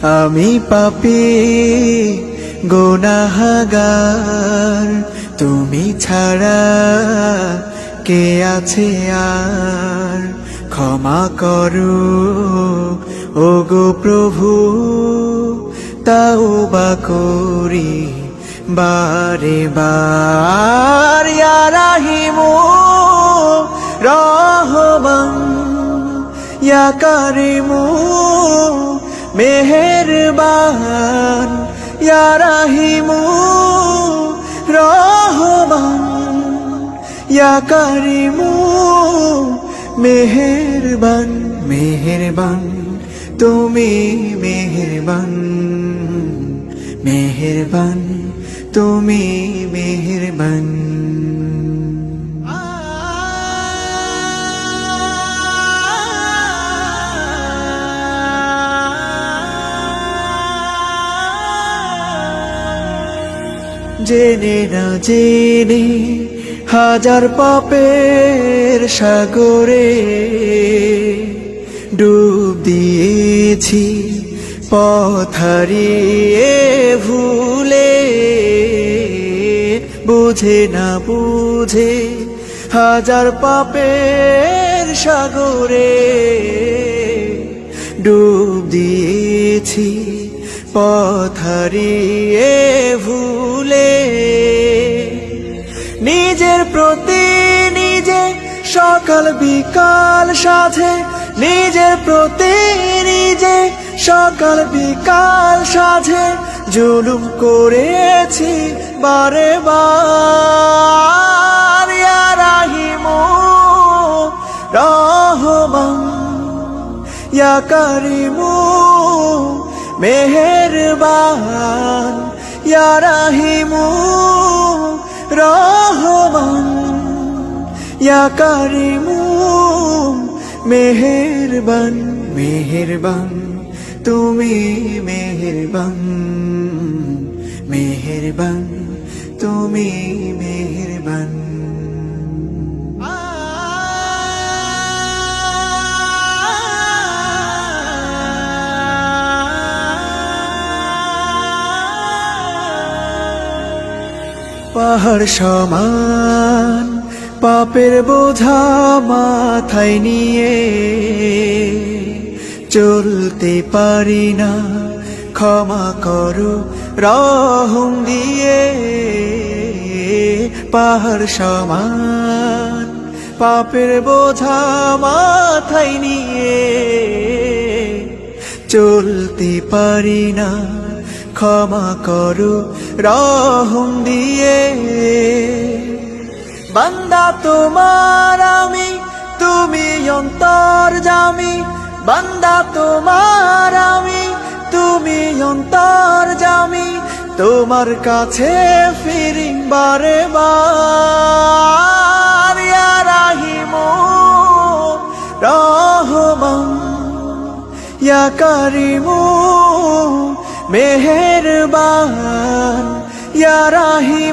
আমি পাপী গুনাহগার, তুমি ছাড়া কে আছে আর। ক্ষমা করো ওগো প্রভু, তাওবা করি বারে বার। ইয়া রাহিমু রহমান, ইয়া কারিমু মেহেরবান, ইয়া রাহিমু রহমান, ইয়া কারিমু মেহেরবান। মেহেরবান তুমি মেহেরবান, মেহেরবান তুমি মেহেরবান। জেনে না জেনে হাজার পাপের সাগরে ডুব দিয়েছি, পথ হারিয়ে ভুলে। বুঝে না বুঝে হাজার পাপের সাগরে ডুব দিয়েছি, পথ হারিয়ে ভুলে। নিজের প্রতি নিজে সকাল বিকাল সাধে, নিজের প্রতি নিজে সকাল বিকাল সাধে জুলুম করেছি বারে বার। ইয়া রাহিমু রহমান, ইয়া কারিমু মেহেরবান, ইয়া রাহিমু রহমান, ইয়া কারিমু মেহেরবান। মেহেরবান তুমি মেহেরবান, মেহেরবান তুমি মেহেরবান। পাহাড় সমান পাপের বোঝা মাথায় নিয়ে চলতে পারি না, ক্ষমা করো রহম দিয়ে। পাহাড় সমান পাপের বোঝা মাথায় নিয়ে চলতে পারি না, ক্ষমা করো রহম দিয়ে। বান্দা তোমার আমি, তুমি অন্তর্যামী। বান্দা তোমার আমি, তুমি অন্তর্যামী। তোমার কাছে ফিরি বারে বার। ইয়া রাহিমু রহমান, ইয়া কারিমু মেহেরবান, ইয়া রাহিমু।